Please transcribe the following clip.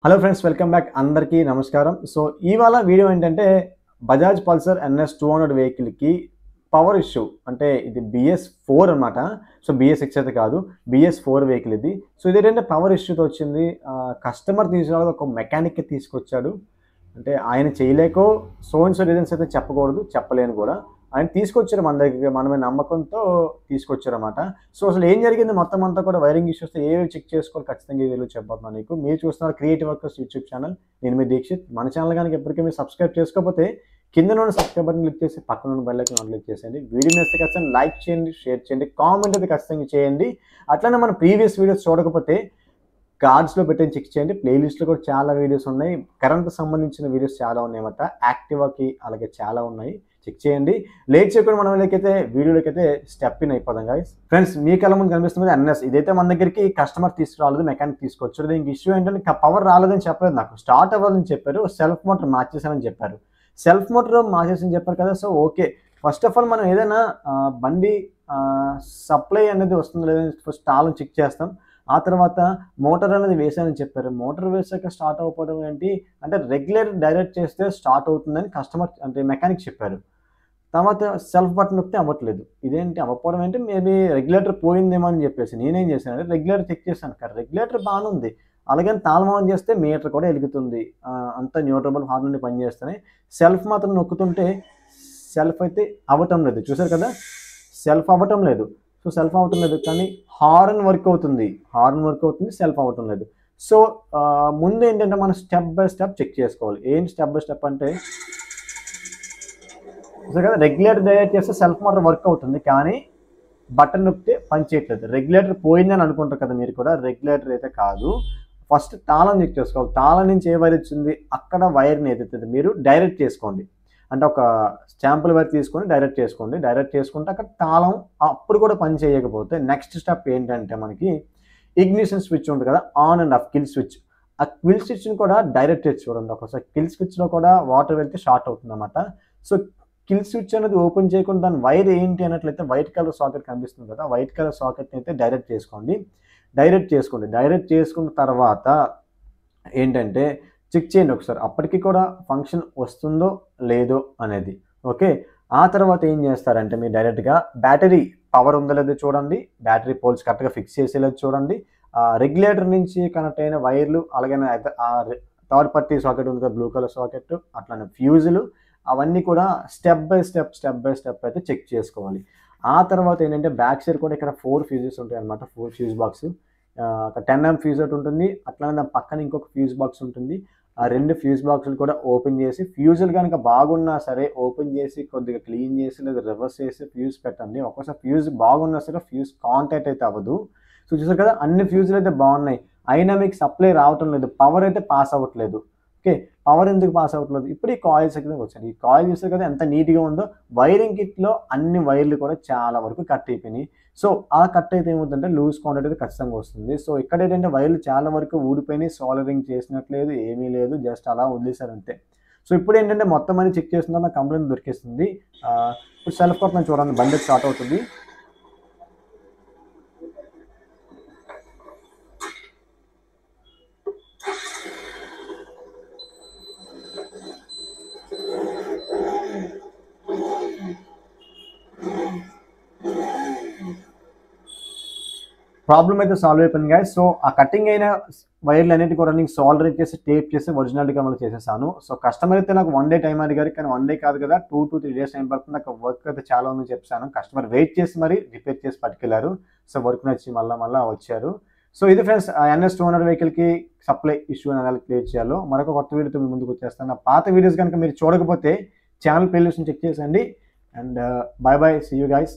Hello friends, welcome back. అందరికీ నమస్కారం. So ఇవాళ వీడియో ఏంటంటే బజాజ్ పల్సర్ NS 200 వెహికల్కి పవర్ ఇష్యూ, అంటే ఇది BS4 అనమాట. సో BS6 అయితే కాదు, BS4 వెహికల్ ఇది. సో ఇది ఏంటంటే పవర్ ఇష్యూతో వచ్చింది. కస్టమర్ తీసుకురావడం ఒక మెకానిక్కి తీసుకొచ్చాడు. అంటే ఆయన చేయలేకో సో అండ్ సో రీజన్స్ అయితే చెప్పకూడదు, చెప్పలేను కూడా. ఆయన తీసుకొచ్చారు మన దగ్గరికి, మనమే నమ్మకంతో తీసుకొచ్చారన్నమాట. సో అసలు ఏం జరిగింది మొత్తం అంతా కూడా వైరింగ్ ఇష్యూస్తో ఏవి చెక్ చేసుకోవాలి ఖచ్చితంగా ఈ వీడియోలో చెప్పబోతున్నాను నీకు. మీరు చూస్తున్నారు క్రియేటివ్ వర్కర్స్ యూట్యూబ్ ఛానల్. నేను మీ దీక్షిత్. మన ఛానల్ కనుక ఎప్పటికీ మీరు సబ్స్క్రైబ్ చేసుకోకపోతే కింద నుండి సబ్స్క్రైబ్ బటన్ క్లిక్ చేసి పక్కన ఉన్న బెల్ ఐకాన్ క్లిక్ చేసేయండి. వీడియో నచ్చితే ఖచ్చితంగా లైక్ చేయండి, షేర్ చేయండి, కామెంట్ అయితే ఖచ్చితంగా చేయండి. అట్లనే మన ప్రీవియస్ వీడియోస్ చూడకపోతే కార్డ్స్లో పెట్టి చెక్ చేయండి. ప్లేలిస్ట్లో కూడా చాలా వీడియోస్ ఉన్నాయి, కరెంట్ సంబంధించిన వీడియోస్ చాలా ఉన్నాయన్నమాట. యాక్టివాకి అలాగే చాలా ఉన్నాయి, చెక్ చేయండి. లేట్ చేయకుండా మనం వీడియోలోకైతే స్టెప్ ఇన్ అయిపోదాం గైస్. ఫ్రెండ్స్, మీ కళ్ళ ముందు కనిపిస్తుంది NS. ఇదైతే మన దగ్గరికి కస్టమర్ తీసుకురాలేదు, మెకానిక్ తీసుకొచ్చారు. దీనికి ఇష్యూ ఏంటంటే పవర్ రాలేదని చెప్పలేదు, నాకు స్టార్ట్ అవ్వాలని చెప్పారు. సెల్ఫ్ మోటార్ మార్చేసానని చెప్పారు. సెల్ఫ్ మోటార్ మార్చేసని చెప్పారు కదా. So okay, first of all మనం ఏదైనా బండి సప్లై అనేది వస్తుందో లేదని ఫస్ట్ తాళం చెక్ చేస్తాం. ఆ తర్వాత మోటార్ అనేది వేసానని చెప్పారు. మోటార్ వేసాక స్టార్ట్ అవ్వడం ఏంటి అంటే రెగ్యులేటర్ డైరెక్ట్ చేస్తే స్టార్ట్ అవుతుందని కస్టమర్ అంటే మెకానిక్ చెప్పారు. తర్వాత సెల్ఫ్ బటన్ నొక్కితే అవ్వట్లేదు. ఇదేంటి అవ్వకపోవడం ఏంటి, మేబీ రెగ్యులేటర్ పోయిందేమో అని చెప్పేసి నేనేం చేశానంటే రెగ్యులేటర్ చెక్ చేశాను. కానీ రెగ్యులేటర్ బాగానే ఉంది. అలాగని తాళం ఆన్ చేస్తే మీటర్ కూడా వెలుగుతుంది. అంతా న్యూట్రబుల్ హార్న్ నుండి పనిచేస్తున్నాయి. సెల్ఫ్ మాత్రం నొక్కుతుంటే సెల్ఫ్ అయితే అవ్వటం లేదు. చూసారు కదా, సెల్ఫ్ అవ్వటం లేదు. సో సెల్ఫ్ అవ్వటం లేదు, కానీ హార్న్ వర్క్ అవుతుంది. సెల్ఫ్ అవ్వటం లేదు. సో ముందు ఏంటంటే మనం స్టెప్ బై స్టెప్ చెక్ చేసుకోవాలి. ఏంటి స్టెప్ బై స్టెప్ అంటే, చూసారు కదా, రెగ్యులేటర్ డైరెక్ట్ చేస్తే సెల్ఫ్ మోటార్ వర్క్ అవుతుంది, కానీ బటన్ నొక్కితే పని చేయట్లేదు. రెగ్యులేటర్ పోయిందని అనుకుంటారు కదా మీరు కూడా. రెగ్యులేటర్ అయితే కాదు, ఫస్ట్ తాళం చెక్ చేసుకోవాలి. తాళం నుంచి ఏ వైర్ వచ్చింది అక్కడ వైర్ని ఏదైతుంది మీరు డైరెక్ట్ చేసుకోండి. అంటే ఒక స్టాంపుల్ వైర్ తీసుకొని డైరెక్ట్ చేసుకోండి. డైరెక్ట్ చేసుకుంటే అక్కడ తాళం అప్పుడు కూడా పని చేయకపోతే నెక్స్ట్ స్టెప్ ఏంటంటే మనకి ఇగ్నిషన్ స్విచ్ ఉంటుంది కదా, on and of kill switch. ఆ కిల్ స్విచ్ని కూడా డైరెక్ట్ చేసి చూడండి ఒకసారి. కిల్ స్విచ్లో కూడా వాటర్ వెళ్తే షార్ట్ అవుతుంది అన్నమాట. సో కిల్ స్విచ్ అనేది ఓపెన్ చేయకుండా దాని వైర్ ఏంటి అన్నట్లయితే వైట్ కలర్ సాకెట్ కనిపిస్తుంది కదా, వైట్ కలర్ సాకెట్ని అయితే డైరెక్ట్ చేసుకోండి. డైరెక్ట్ చేసుకున్న తర్వాత ఏంటంటే చెక్ చేయండి ఒకసారి, అప్పటికి కూడా ఫంక్షన్ వస్తుందో లేదో అనేది. ఓకే, ఆ తర్వాత ఏం చేస్తారంటే మీరు డైరెక్ట్గా బ్యాటరీ పవర్ ఉందో లేదో చూడండి. బ్యాటరీ పోల్స్ కరెక్ట్గా ఫిక్స్ చేసేలేదు చూడండి. రెగ్యులేటర్ నుంచి కనెక్ట్ అయిన వైర్లు, అలాగే థర్డ్ పార్టీ సాకెట్ ఉంది కదా, బ్లూ కలర్ సాకెట్, అట్లానే ఫ్యూజులు, అవన్నీ కూడా స్టెప్ బై స్టెప్ అయితే చెక్ చేసుకోవాలి. ఆ తర్వాత ఏంటంటే బ్యాక్ సైడ్ కూడా ఇక్కడ 4 ఫ్యూజెస్ ఉంటాయి అనమాట. 4 ఫ్యూజ్ బాక్స్, ఒక 10mm ఫ్యూజ్ ఒకటి ఉంటుంది. అట్లానే దాని పక్కన ఇంకొక ఫ్యూజ్ బాక్స్ ఉంటుంది. ఆ 2 ఫ్యూజ్ బాక్సులు కూడా ఓపెన్ చేసి, ఫ్యూజులు కనుక బాగున్నా సరే ఓపెన్ చేసి కొద్దిగా క్లీన్ చేసి లేదా రివర్స్ చేసి ఫ్యూజ్ పెట్టండి. ఒక్కోసారి ఫ్యూజ్ బాగున్నా సరే ఫ్యూజ్ కాంటాక్ట్ అయితే అవ్వదు. సో చూసారు కదా, అన్ని ఫ్యూజులు అయితే బాగున్నాయి, అయినా మీకు సప్లై రావటం లేదు, పవర్ అయితే పాస్ అవ్వట్లేదు. ఓకే, పవర్ ఎందుకు పాస్ అవ్వట్లేదు? ఇప్పుడు ఈ కాయిల్స్ అయితే వచ్చాయి. ఈ కాయిల్ చూస్తారు కదా ఎంత నీట్గా ఉందో. వైరింగ్ కిట్లో అన్ని వైర్లు కూడా చాలా వరకు కట్ అయిపోయినాయి. సో ఆ కట్ అయితే ఏమవుతుందంటే లూజ్ కాంటాక్ట్ అయితే ఖచ్చితంగా వస్తుంది. సో ఇక్కడ ఏంటంటే వైర్లు చాలా వరకు ఊడిపోయినాయి, సోల్డరింగ్ చేసినట్లేదు, ఏమీ లేదు, జస్ట్ అలా వదిలేశారు అంతే. సో ఇప్పుడు ఏంటంటే మొత్తం అన్ని చెక్ చేస్తున్నా నాకు కంప్లైంట్ దొరికేస్తుంది. ఇప్పుడు సెల్ఫ్ కొట్టడం చూడండి, బండి స్టార్ట్ అవుతుంది. ప్రాబ్లం అయితే సాల్వ్ అయిపోయింది గాయస్. సో ఆ కటింగ్ అయిన వైర్లు అన్నిటి కూడా నేను సాల్డరింగ్ చేసి టేప్ చేసి ఒరిజినాలిటీగా మళ్ళీ చేసేసాను. సో కస్టమర్ అయితే నాకు 1 డే టైం అడిగారు, కానీ 1 డే కాదు కదా, 2 to 3 days టైం పడుతుంది. నాకు వర్క్ అయితే చాలా ఉందని చెప్పాను. కస్టమర్ వెయిట్ చేసి మరి రిపేర్ చేసి పట్టుకెళ్ళారు. సో వర్క్ నచ్చి మళ్ళీ వచ్చారు. సో ఇది ఫ్రెండ్స్, NS 200 వెహికల్కి సప్లై ఇష్యూ అనేది క్లియర్ చేయాలో మరొక కొత్త వీడియోతో మీ ముందుకు వచ్చేస్తాను. నా పాత వీడియోస్ కనుక మీరు చూడకపోతే ఛానల్ ప్లేలిస్ట్ని చెక్ చేసండి. And bye bye, see you guys.